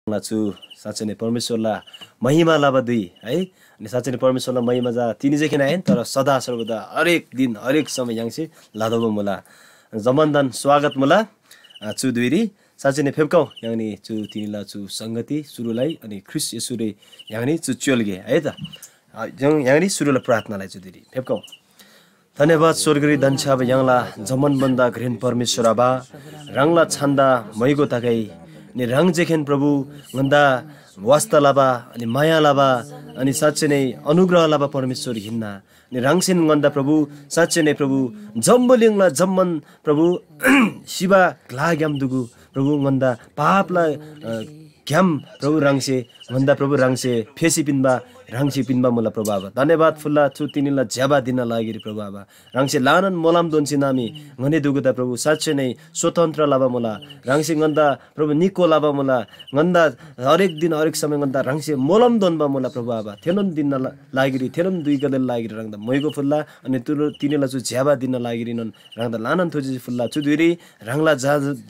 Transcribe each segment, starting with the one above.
छु साँच्चै नै परमेश्वरलाई महिमा लाभा दुई है अनि साँच्चै नै परमेश्वरलाई महिमा जा तिनी जेखिन आएन तर सदा सर्वदा हरेक दिन हरेक समय याङसे लादब मुला जमनदन स्वागत मुला छु दुईरी साँच्चै नै फेब्काउ याङनी छु तिनीला छु संगति सुरुलाई अनि ख्रिस यसुरे याङनी छु चोलगे है त याङनी सुरुलाई प्रार्थनालाई छु दुईरी फेब्काउ धन्यवाद स्वर्गरी धन्छाब याङला जमन बन्दा घृण परमेश्वर आबा रङला छन्दा मैगो ताकै नि रङ जेखेन प्रभु गन्दा वास्ता लाबा अनि माया लाबा अनि साँच्चै नै अनुग्रह लाबा परमेश्वर हिन्ना नि रङसेन गन्दा प्रभु साँच्चै नै प्रभु जम्बलिङला जम्मन प्रभु शिवा ग्ला ग्याम दुगु प्रभु गन्दा पापला ग्याम प्रभु रङसे गन्दा प्रभु रङसे फेसी पिन्बा रङसे पिन्बा मुला प्रभु आबा धन्यवाद फुल्ला छु तिनीला ज्याबा दिन लागिरी प्रभु आबा रङसे लानन मोलाम दोन्सी नामी गने दुगुदा प्रभु साँच्चै नै स्वतन्त्र लाबा मुला रङसे गन्दा प्रभु निको लाबा मुला गन्दा हरेक दिन हरेक समय गन्दा रङसे मोलम दोनबा मुला प्रभु आबा थेलन दिन लागिरी थेलन दुई गदल लागिरी रङदा मैगो फुल्ला अनि तिनीला छु ज्याबा दिन लागिरी नन रङदा लानन थोजी फुल्ला छु दुईरी रङला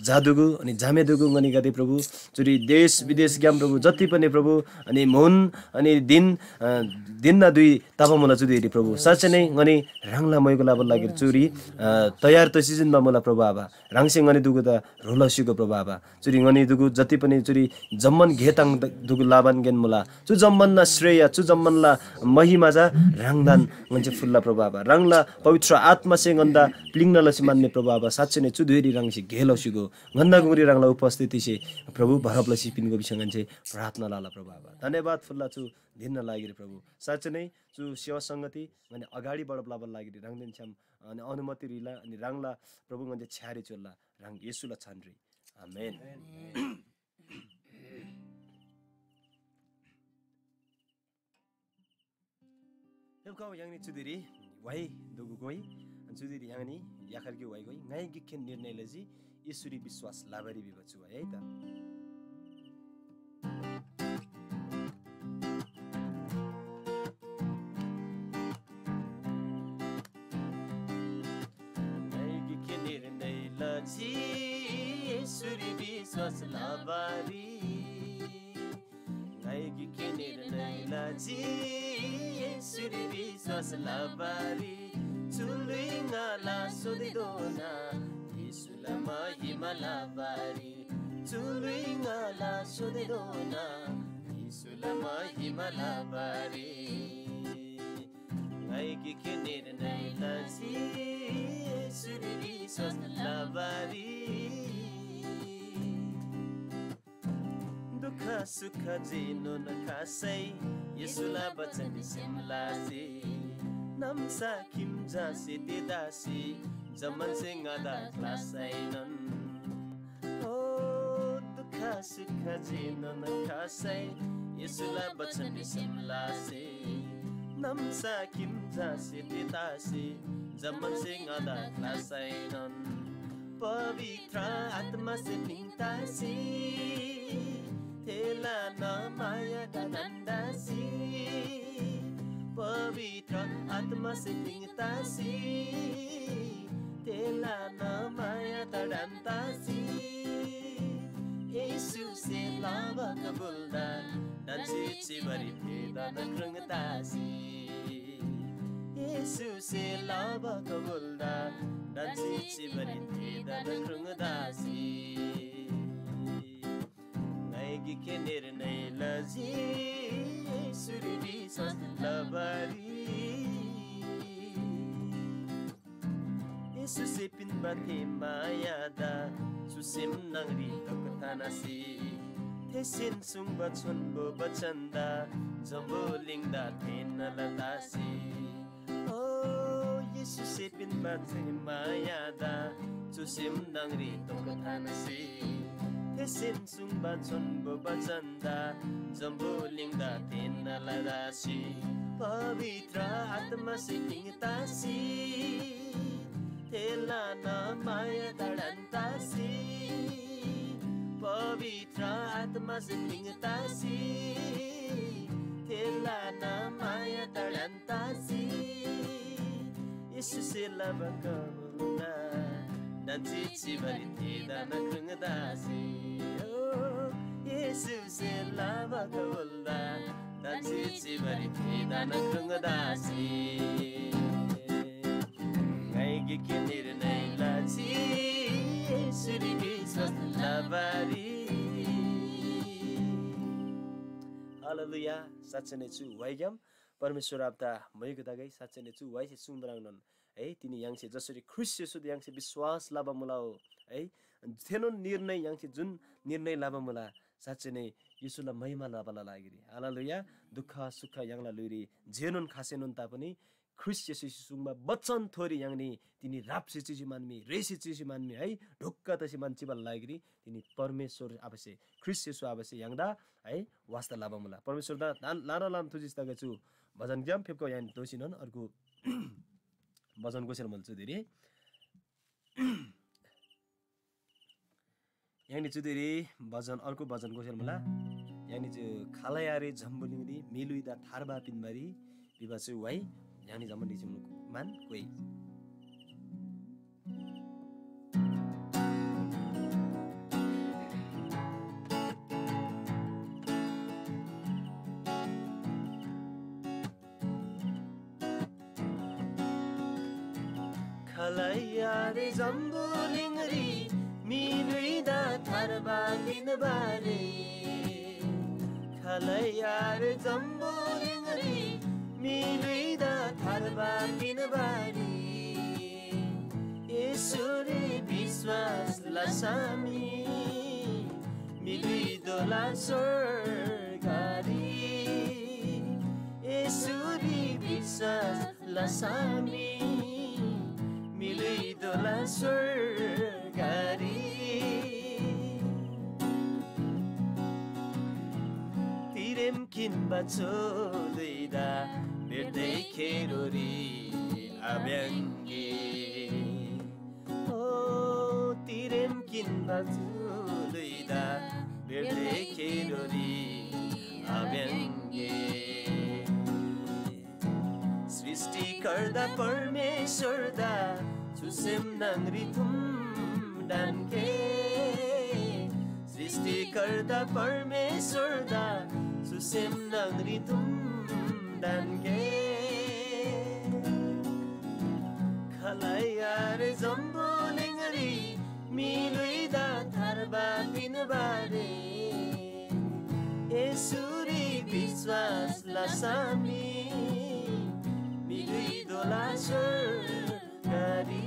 जादुगु अनि जामे दुगु गनी गदे प्रभु चुरी देश विदेश ग्याम प्रभु जति पनि प्रभु अनि मुन अनि दिन न दुई तापा मुला चुदी प्रभु साँच्चै नै गनी रङला मैगो लाभ लागेर चुरी तयार त सिजनमा मुला प्रभु आबा रङसे गनी दुगु त रोलसीको प्रभु आबा चुरी गनी दुगु जति पनि चुरी जम्मन घेताङ दुगु लाभन गेन मुला चु जम्मन न श्रेय चु जम्मनला महिमा जा रङदान गन्छ फुल्ला प्रभु आबा रङला पवित्र आत्मा से गन्दा प्लिङ्न लसी मान्ने प्रभु आबा साँच्चै नै चु दुईरी रङसे घेलसीको गन्दा गुरी रङला उपस्थिति से प्रभु भरपलसी पिनको बिसँग गन्छ प्रार्थना लाला प्रभु आबा धन्यवाद फुल्ला छु दिन लागिरे प्रभु साँच्चै नै चु सेवा संगति अनि अगाडि बढ्लाबल लागिरे रङदिन छ्याम अनि अनुमति रिला अनि रङला प्रभु गन्छ छ्यारे चोल्ला रङ येशुला छानरी आमेन हेलकाउ याङनी चुदिरी वाइ दुगु गोइ चुदिरी याङनी याखरकी वाइ गोइ गाइ गिखेन निर्णय लजी येशुरी विश्वास लाभरी बिबछु है त येशुरी विश्वास लाभरी गाइगी के निर्णय लजी येशुरी विश्वास लाभरी चुलिङला सोधिदोना येशुला महिमा लाभरी चुलिङला सोधिदोना येशुला महिमा लाभरी गाइगी के निर्णय लजी येशुरी विश्वास लाभरी दुख सुख जिनो नखासै येशुला बचन सिमलाजी नमसा किम जासे ते दासी जमन सिंगादा क्लासैनन ओ दुख सुख जिनो नखासै येशुला बचन सिमलाजी नमसा किम जासे ते दासी जमन सिंगादा क्लासैनन पवित्र आत्मा से पिंतासी तेला न माया दण्डासी पवित्र आत्मा से पिंतासी तेला न माया दण्डासी येशु से लाभा कबुल्दा डान्सी चिबरी फेदा नक्रंगतासी येशु से लाभा कबुल्दा डान्सी चिबरी फेदा नक्रंगतासी गाइगी के निर्णय लजी येशुरी विश्वास लाभरी येशु से पिनबाथे मायादा सुसेम नंगरी तकतानासी थेसिन सुंगबा छुनबो बचन्दा जम्बो लिंगदा थेन लतासी ओ येशु से पिनबाथे मायादा सुसेम नंगरी तकतानासी थेसिन सुंगबा छुनबो बचन्दा जम्बो लिंगदा थेन लतासी पवित्र आत्मा से पिंतासी तेला न माया दडन्तासी पवित्र आत्मा से पिंतासी तेला न माया दडन्तासी येशु से लबकमुना डान्सी चिबरी थेदा नक्रंगदासी Yesus lama kaulda dan cici bari dan krungdasi ngai gikinir nai laci Yesus biswas labari Haleluya साँच्चै नै छु वाइगम परमेश्वर आपदा मयको दागै साँच्चै नै छु वाइसे सुमरांगन है तिनी याङसे जसरी ख्रिस्ट येशू याङसे विश्वास लाबा मुलाओ है थेनो निर्णय याङसे जुन निर्णय लाबा मुला साँच्चै नै येशूलाई महिमा लाबाला लागिरी हालेलुया दुःख सुख याङला लुरी जेनुन खासेनुन तापनि ख्रिस्ट येशू सुङमा बच्चन थोरी याङनी तिनी राप्से चिजी मान्मी रेसी चिजी मान्मी है ढुक्क तसी मान्छेबल लागिरी तिनी परमेश्वर आवश्य ख्रिस्ट येशू आवश्य याङदा है वास्ता लाबा मुला परमेश्वर दा लानो लाम तुजिस्ता गछु भजन ग्याम फेपको यान दोसिनन अर्को भजन गोसेर मल्छु धेरै यानी चुदेरी भजन अर्को भजन गोसेर मला यानी चाहिँ खालायारे झम्बुलिङरी मिलुइदा थारबा पिनबारी विवाचु वाइ यानी जमन दिसुम मान कोइ खालायारे झम्बुलिङरी मिलुइदा थारबा पिनबारी खालायारे झम्बुलिङरी मिलुइदा थारबा पिनबारी येशूरे विश्वास लसामी मिलुइदोला स्वर्गारी येशूरे विश्वास लसामी मिलुइदोला स्वर्गारी तिरेम किनबा छोदैदा बेर्दै खेरोरी आब्याङ्गे ओ तिरेम किनबा छोदैदा बेर्दै खेरोरी आब्याङ्गे सृष्टिकर्ता परमेश्वरदा सुसेम नाङ्री थुम डान्के सृष्टिकर्ता परमेश्वरदा सुसेम नाङ्री थुम डान्के खालायारे झम्बुलिङरी मिलुइदा थारबा पिनबारे येशूरी विश्वास लसामी मिलुइदोला स्वर्गारी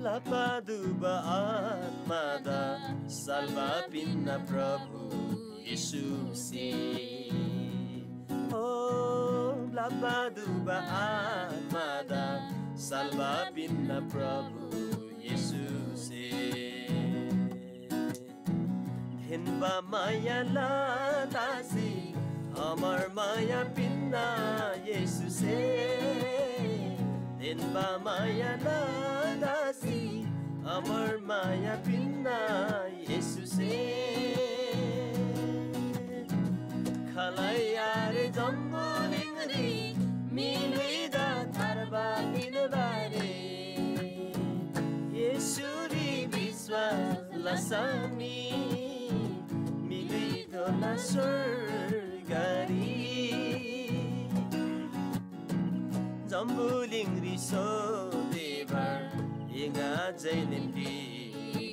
लापादुबा आत्मादा salva pinna Prabhu Yeshuse Oh lapaduba atmada salva pinna Prabhu Yeshuse Dhinba maya latasi Amar maya pinna Yeshuse Dhinba maya latasi Amar maya pinna Yeshuse Khalayare zambulingri Miluida tharba pinbare Yeshuri viswas lasami Miluido la surgari Zambulingri so devar Inga jailin diksiprai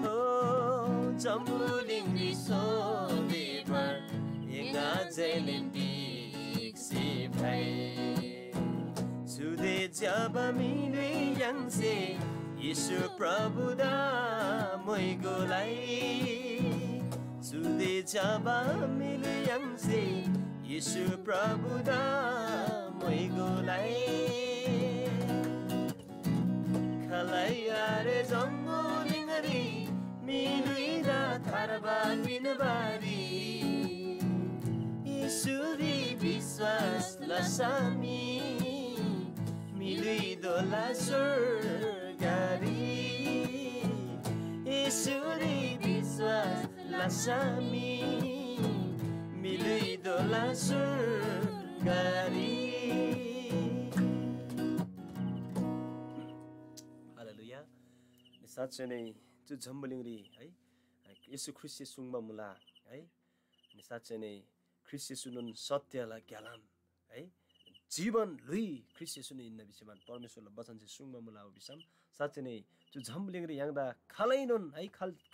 Oh zambulingri so devar Inga jailin diksiprai Sude jaba milui yangse Yesu Prabhu da moi golai Sude jaba milui yangse Yesu Prabhu da moi golai Khalayare zambulingri miluida tharba pinbari Yeshuri viswas lasami miluido la surgari Yeshuri viswas lasami miluido la surgari साँच्चै नै चु झम्बलिङ्ग्री है यसु ख्रिस्ट सुङमा मुला है अनि साँच्चै नै ख्रिस्ट सुनुन सत्यला ग्यालाम है जीवन लुई ख्रिस्ट सुनु इन्न विषयमा परमेश्वरले वचन चाहिँ सुङमा मुला विषम साँच्चै नै चु झम्बलिङ्ग्री याङदा खालै नुन है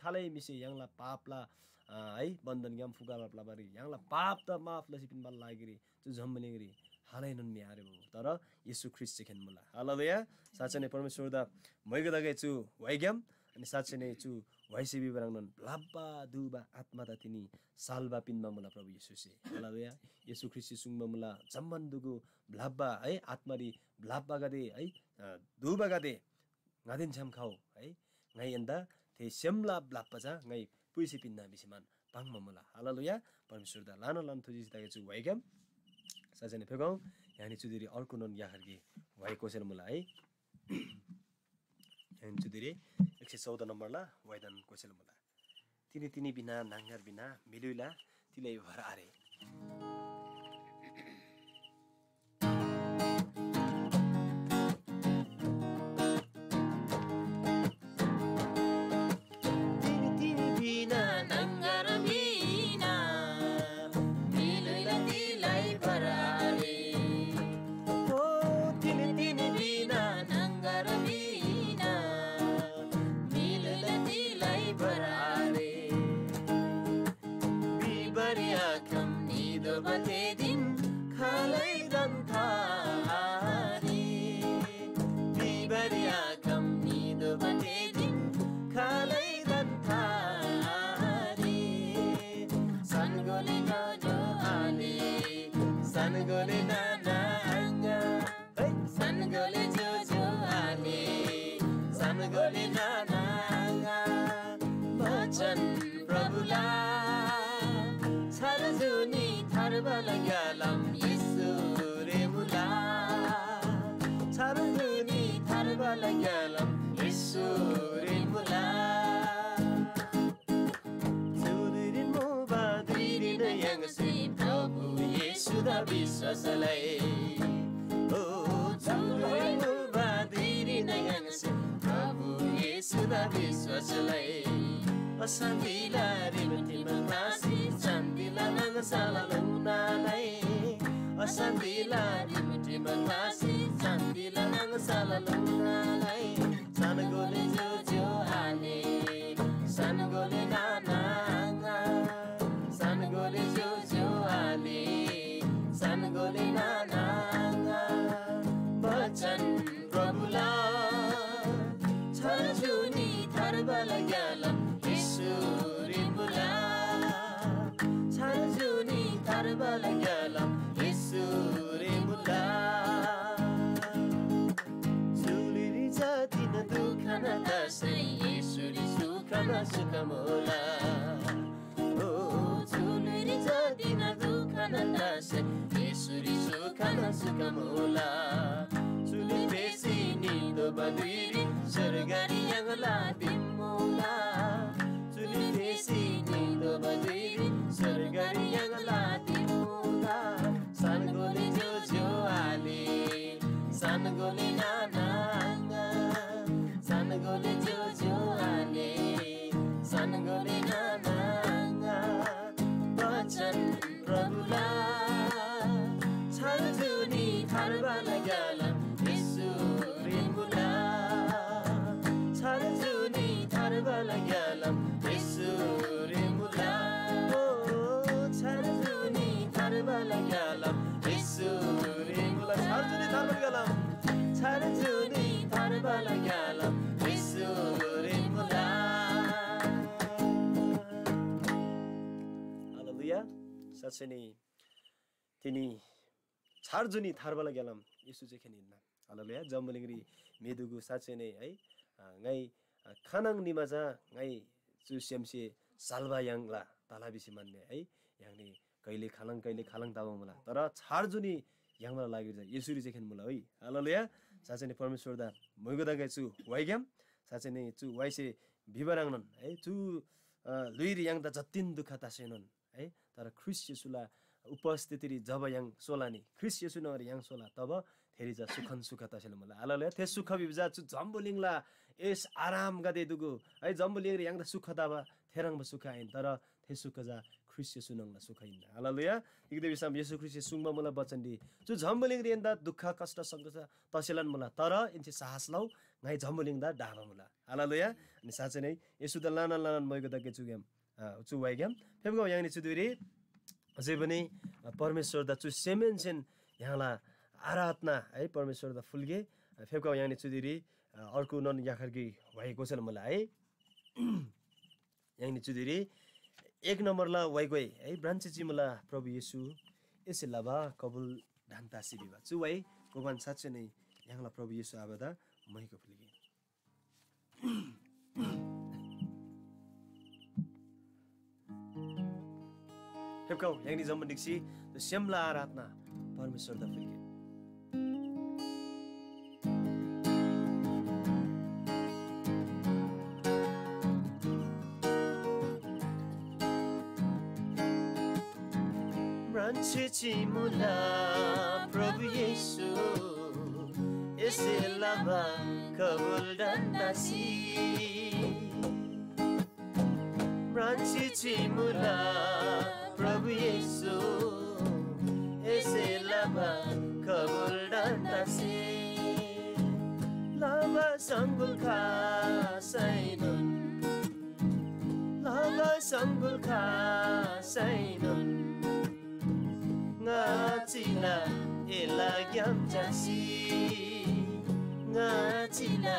खालै मिसे याङला पापला है बन्धन ग्याम फुगा बापला बारी याङला पाप त माफ लसिपिन बाल लागिरी चु झम्बलिङ्ग्री हालै नुन मिहारे भयो तर यसु ख्रिस्ट चाहिँ खेन मुला हालेलुया साँच्चै नै परमेश्वर दा मैगो दगे चु वाइग्याम अनि साँच्चै नै चु वाइसे बिबराङन ब्लाब्बा दुबा आत्मा दा तिनी सालबा पिनमा मुला प्रभु येशू से हालेलुया यसु ख्रिस्ट सुङमा मुला जम्मन दुगु ब्लाब्बा है आत्मारी ब्लाब्बा गदे है दुबा गदे ngaden cham khau है ngai enda the semla blappa ja ngai puisi pinna bisiman pangma mula हालेलुया परमेश्वर दा लानो लान थुजिस दागे छु वाइग्याम साजने फेगौ यानी चुदिरी अर्को नन याखरगी वाइ कोसेर मुला है यानी चुदिरी 114 नम्बर ला वाइदन कोसेर मुला तिनी तिनी बिना नांगर बिना मिलुइला तिलै भर आरे Batedin khalai dan thari Bibariya kam nido batedin khalai dan thari Sangole jojo ali Sangole nana anga Sangole jojo ali Sangole nana anga Bachan Prabhula Sarjuni Tharbala galam Yesure mula Sarjuni Tharbala galam Yesure mula Sudirin mo badirin yang si Prabhu Yesu da biswasalai Oh Sudirin mo badirin yang si Prabhu Yesu da biswasalai Asandila rimti mangasi Sandila nang salalunalai Asandila rimti mangasi Sandila nang salalunalai Sanagole jojo ale Sanagole nananga Sanagole jojo ale Sanagole nananga Bachan Prabhula Charjuni Tharbala galam Yesuri mula Charjuni Tharbala galam Yesuri mula Suliri jatina dukhana dasai Yesuri sukhana sukamula Oh Suliri jatina dukhana dasai Yesuri sukhana sukamula Suli besi nido badiri Surgari yang ladimula Suli besi nido badiri Surgari yang ladimula Sangole jojo ali Sangole nananga Sangole jojo ali Sangole nananga Bachan Prabhula Charjuni Tharbala galam Yesuri mula Charjuni Tharbala galam Yesuri mula Oh Charjuni Tharbala galam Yesuri mula Charjuni Tharbala galam Charjuni Tharbala galam Yesuri mula Haleluya satsai नै तिनी चारजनी थारबला गेलाम यसु चाहिँ खेनिन्न हालेलुया जम्बलिङ्ग्री मेदुगु साँच्चै नै है ngai khanang nimaja ngai chu semse salwa yangla talabisi manne है याङले कहिले खालङ ताबो मुला तर छारजुनी याङमा लागि छ यसुरी चाहिँ खेन मुला है हालेलुया साँच्चै नै परमेश्वर दा मइगो दा छु वाइग्याम साँच्चै नै छु वाइसे बिबराङनन है छु लुइरी याङ दा जतिन दुख तासेनन है तर ख्रिस्ट येशुला उपस्थिति जब yang सोलानी ख्रिस्ट येशू नगर yang सोला तब थेरिजा सुखन सुख तसेल मला हालेलुया ते सुख बिजा चु जम्बुलिङला एस आराम गदे दुगु है जम्बुलिङ रे yang सुख दाबा थेरङ सुख आइन तर थे सुख जा ख्रिस्ट येशू नंगला सुख इन हालेलुया इगदे बिसाम येशू ख्रिस्ट सुङमा मला बचन दि चु जम्बुलिङ रे enदा दुःख कष्ट संकट तसेलन मला तर इन्चे साहस लौ ngai जम्बुलिङ दा डाबा मला हालेलुया अनि साँच्चै नै येशू द लाना लाना मयको दके चुगेम छु वाइगेम फेबगो yang नि चुदुरी अझै पनि परमेश्वर द चु सेमेन्सेन यहाँला आराधना है परमेश्वर द फुलगे फेबका yang नि चुदुरी अर्को नन याखरकी भएको छ मलाई है yang नि चुदुरी एक नम्बरला वाइगोइ है ब्रान्चेची मला प्रभु येशू यसै लाबा कबुल ढान्तासी बिबा छु वाइ गोबान साच्चै नै यहाँला प्रभु येशू आबदा महीको फुलगे फेबकाउ yang नि जम्म दिक्सी सेमला आराधना परमेश्वर द फुलगे ब्रान्चेची मुला प्रभु येशू यसै लाबा कबुल ढान्तासी ब्रान्चेची मुला प्रभु येशू यसै लाबा कबुल ढान्तासी लाबा संगुल खासैनन् लाबा संगुल खासैनन् ngacila elagyam jasi ngacila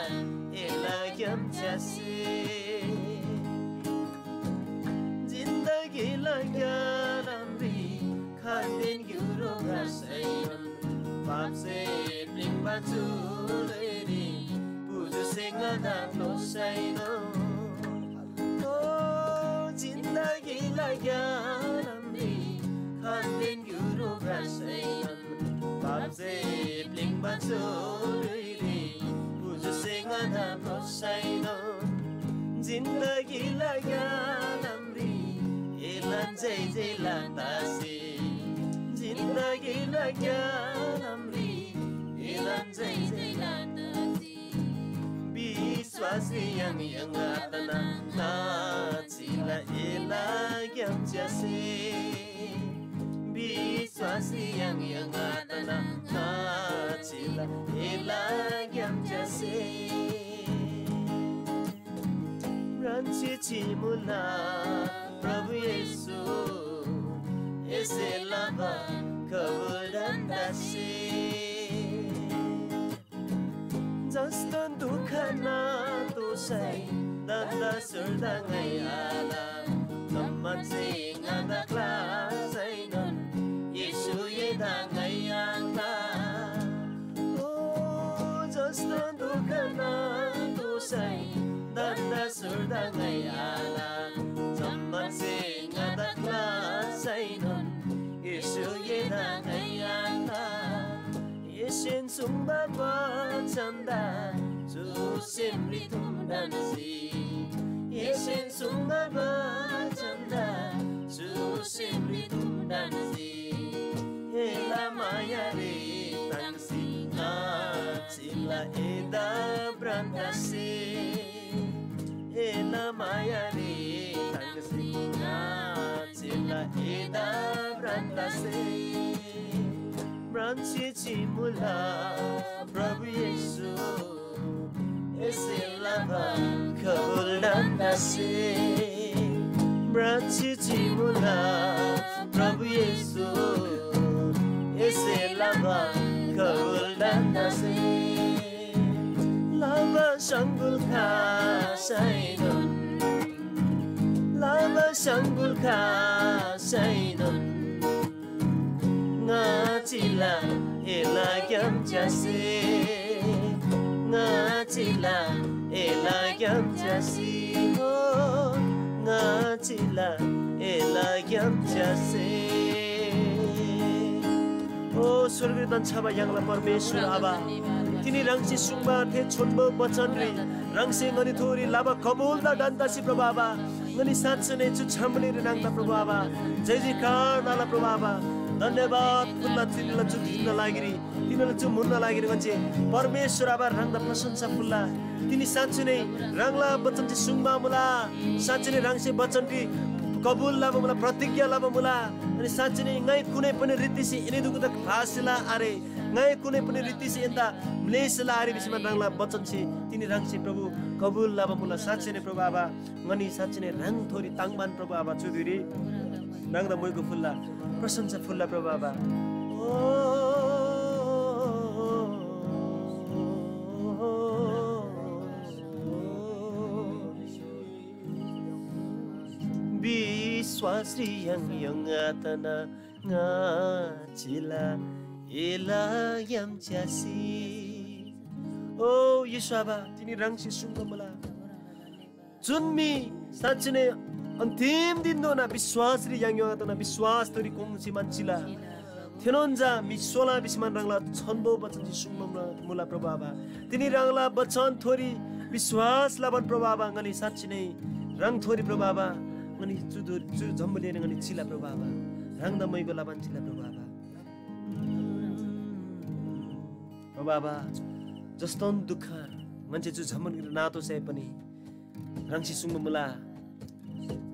elagyam jasi zindagi lagyan amri khandin gyuro gasainon papse pling bachuleri puju senga danglo sainon oh zindagi lagyan amri khandin gyuro gasainon papse pling bachuleri puju senga danglo sainon zindagi lagyan amri elan jai jai latasi zindagi lagyan amri elan jai jai latasi biswasi yang atana nachila elagyam jasi biswasi yang atana nachila elagyam jasi ब्रान्चेची मुला प्रभु येशू यसै लाबा कबुल ढान्तासी जस्तो दुःख नातोसै दन्दा सुर्दाङै आला नम्माचे ngada klasainon येशू येदाङै आला oh जस्तो दुःख नातोसै danda surdangai ala zaman singa dakla sainon isu yedangai ala yeshen sumba chanda su simri tumdansi yeshen sumba chanda su simri tumdansi ela maya re tansi na sila eda brantasi ela maya re tangsi ngacila eda brantasi ब्रान्चेची मुला प्रभु येशू यसै लाबा कबुल ढान्तासी ब्रान्चेची मुला प्रभु येशू यसै लाबा कबुल ढान्तासी लाबा संगुल खासैनन् लाबा संगुल खासैनन् ngacila elagyam jasi ngacila elagyam jasi oh ngacila elagyam jasi oh surga dan chaba yangla परमेश्वर आबा तिनी रंगसी सुंगमा थे छोटबो बचन रे रंगसे ngani thori laba कबुल दा दन्तासी प्रभु आबा ngani साँच्चै नै छु छम्बलिर नाङ्दा प्रभु आबा जय जयकार नाला प्रभु आबा धन्यवाद फुल्ला तिनीलाई छु धिन्न लागिरी तिनीलाई छु मुन्न लागिरी गन्छे परमेश्वर आबा राङ्दा प्रशंसा फुल्ला तिनी साँच्चै नै राङ्ला वचन चाहिँ सुङमा मुला साँच्चै नै राङ्से वचन टी कबुल लाभ मुला प्रतिज्ञा लाभ मुला अनि साँच्चै नै ngay कुनै पनि रीतिसे यिनी दुगुदा भाषला आरे ngay कुनै पनि रीतिसे यन्ता म्लेसला आरे बिसमा राङ्ला वचन छे तिनी राङ्से प्रभु कबुल लाभ मुला साँच्चै नै प्रभु आबा ngani साँच्चै नै राङ थोरी ताङबान प्रभु आबा चुदिरी राङ्दा मोइको फुल्ला प्रशंसा फुल्ला प्रभु आबा विश्वासरी yang atana ngacila ela yang jasi oh Yeshua tini rangsi sungguh mula junmi साँच्चै नै अन्तिम दिन दोना विश्वासरी yang atana विश्वास तरी कुंसी मान्छिला थिनोन्जा मिसोला बिस्मान रंगला छन्दो वचन जी सुङमा मुला प्रभावा तिनी रंगला वचन थोरी विश्वास लाबन प्रभावा ngani साँच्चै नै रंग थोरी प्रभावा ngani चु जम्बले ngani चिला प्रभावा रंगदा मैको लाबन चिला प्रभावा जस्तो दुःख मान्छे चु झमन नातो सय पनि रंगसी सुङमा मुला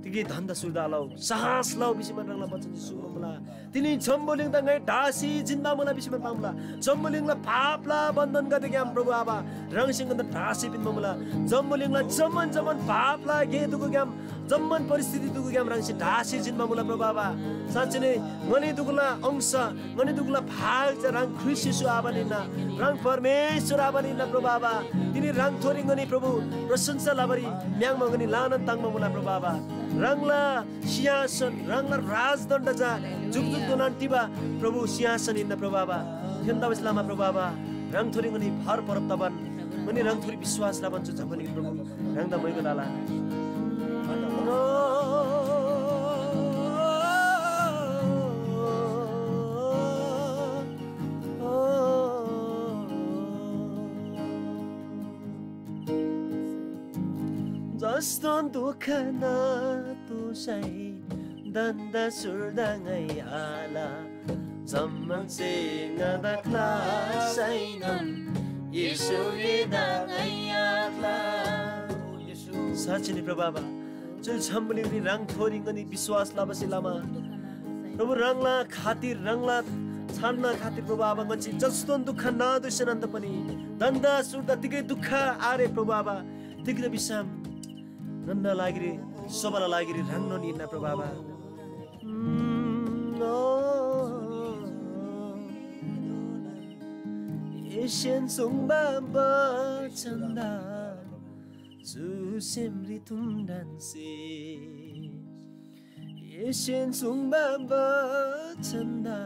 तिगी धन्दा सुर्दा लाउ साहस लाउ बिसिमा रंगला वचन जी सुङमा मुला तिनी जम्बलिङ दा ngay ढासी जिन्दा मुला बिसिमा पामुला जम्बलिङला पापला बन्धन गते ग्याम प्रभु आबा रंगसिङ दा ढासी बिनमा मुला जम्बलिङला जमन पापला गे दुगु ग्याम जम्मन परिस्थिति दुगु ग्याम रंगसी ढासी जिन्मा मुला प्रभु आबा साँच्चै नै ngani दुगुला अंश ngani दुगुला भाग च रंग ख्रिस्ट आबा निना रंग परमेश्वर आबा निना प्रभु आबा तिनी रंग थोरी ngani प्रभु प्रशंसा लाबरी म्याङ ngani लानन ताङमा मुला प्रभु आबा रंगला सिंहासन रंगला राजदण्ड जा जुग जुग दोनान्तिबा प्रभु सिंहासन इन्ना प्रभु आबा थेन्दा इस्लाममा प्रभु आबा रंग थोरी ngani भर परब तबन ngani रंग थोरी विश्वास लाबन छु झपनि प्रभु रंगदा मैको लाला जस्तो दुःख नातुसै दन्दा सुर्दा ngay ala zaman singa klasainan Yesu ida ngay atla साँच्चै नै प्रभु आबा जुन छम्बलिङनी रंग थोरी ngani विश्वास लाबसी लामा प्रभु रंगला खातिर रंगला छान्न खातिर प्रभु आबा ngani जस्तो दुःख नादुसनन्त पनि दन्दा सुर्दा तिकै दुःख आरे प्रभु आबा तिग्र बिसाम नन्ना लागिरी सबला लागिरी रंग निना प्रभु आबा एशियन सुङबा चन्दा Susimri tumdanse Yeshen sungbaba chanda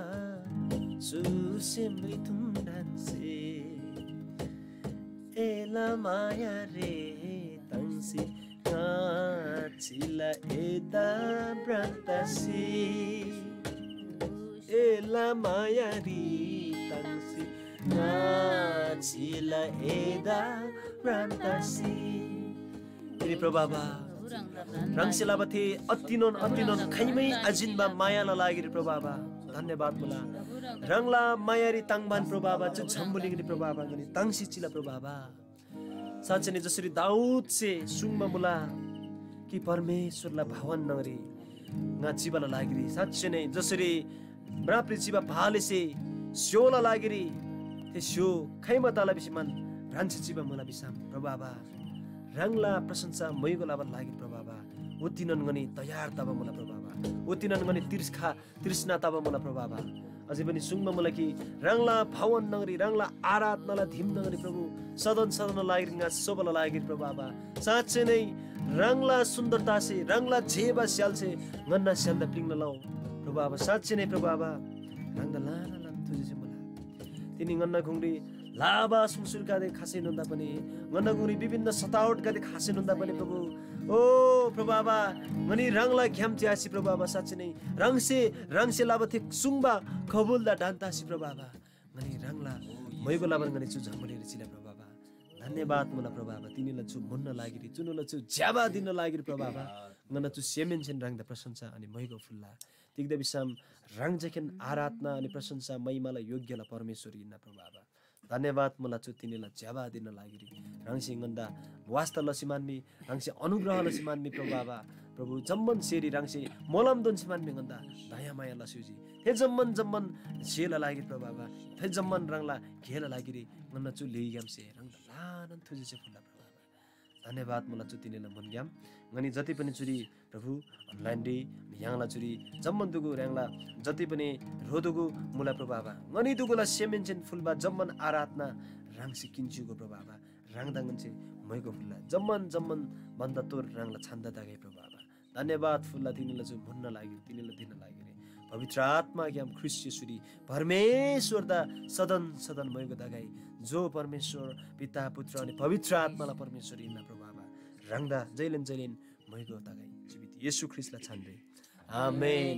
Susimri tumdanse Ela maya re tangsi Ngachila eda brantasi Ela maya re tangsi Ngachila eda brantasi Ini प्रभावा रंगसेलाबा थे अतिनोन खैमै अजिनमा मायाला लागेर प्रभावा धन्यवाद मुला रंगला मायारी ताङबान प्रभावा च झम्बुलिङनी प्रभावा गनी ताङसी चिला प्रभावा साँच्चै नै जसरी दाउद से सुङमा मुला कि परमेश्वरला भावन नगरी nga चिबाला लागेरी साँच्चै नै जसरी ब्राप्री चिबा भाले से स्योला लागेरी थे स्यो खैमा ताला बिसमान रान्छ चिबा मुला बिसाम प्रभावा रंगला प्रशंसा मैगो लाबन लागि प्रभावा उतिनन गनी तयार तब मुला प्रभावा उतिनन गनी तृष्णा तब मुला प्रभावा अझै पनि सुङमा मुला कि रंगला भवन नगरी रंगला आराधनाला धिम नगरी प्रभु सदन लागि nga सबला लागि प्रभावा साँच्चै नै रंगला सुन्दरता से रंगला जेबा स्याल से गन्ना स्याल्दा पिङ्न लाउ प्रभावा साँच्चै नै प्रभावा रंगला लाला तुझे मुला तिनी गन्ना घुङ्री लाबा सुसुरका दे खासे नन्दा पनि गन्नगुरी विभिन्न सतावटका दे खासे नन्दा पनि प्रभु ओ प्रभावा ngani rangla घ्याम च्यासी प्रभावा साँच्चै नै रंगसे लाबथे सुङबा खबुलदा डान्तासी प्रभावा ngani रंगला मैगो लाबन ngani छु झमलेर चिला प्रभावा धन्यवाद मुला प्रभाव तिनीलाई छु मुन्न लागिरी चुनुलाई छु ज्याबा दिन लागिरी प्रभाव ngana chu semen chen rang da prasansa ani maigo fulla tigda bisam rang jeken आराधना अनि प्रशंसा महिमालाई योग्यला परमेश्वर इन्ना प्रभाव धन्यवाद मुला छु तिनीलाई ज्याबा दिन लागिरी रङसी गन्दा वास्ता लसिमान्नी रङसी अनुग्रह लसिमान्नी प्रभाव प्रभु जम्मन सेरी रङसी मोलम दोन सिमान्नी गन्दा दया माया लसिउजी हे जम्मन जम्मन सेला लागिरी प्रभाव हे जम्मन रङला घेला लागिरी गन्ना छु लेइगाम से रङ लानन थुजे से फुल्ला प्रभाव धन्यवाद मुला छु तिनीलाई मनग्याम ngani जति पनि चुरी प्रभु अनलाइन डे याङला चुरी जम्मन दुगु रङला जति पनि रोदुगु मुला प्रभाव ngani दुगुला सेमेन्चेन फुलबा जम्मन आराधना रङ सिकिन्चुको प्रभाव रङदाङन चाहिँ मैको फुल्ला जम्मन जम्मन भन्दा तोर रङला छन्दा दागे प्रभाव धन्यवाद फुल्ला तिनीलाई चाहिँ भन्न लाग्यो तिनीलाई दिन लाग्यो रे पवित्र आत्मा ज्ञाम ख्रिस्ट येशूरी परमेश्वर दा सदन सदन मैको दागाई जो परमेश्वर पिता पुत्र अनि पवित्र आत्मालाई परमेश्वर इन्ना प्रभाव रङदा जैलेन जैलेन मैको दागाई जीवित येशू ख्रिस्टलाई छान्रे आमेन।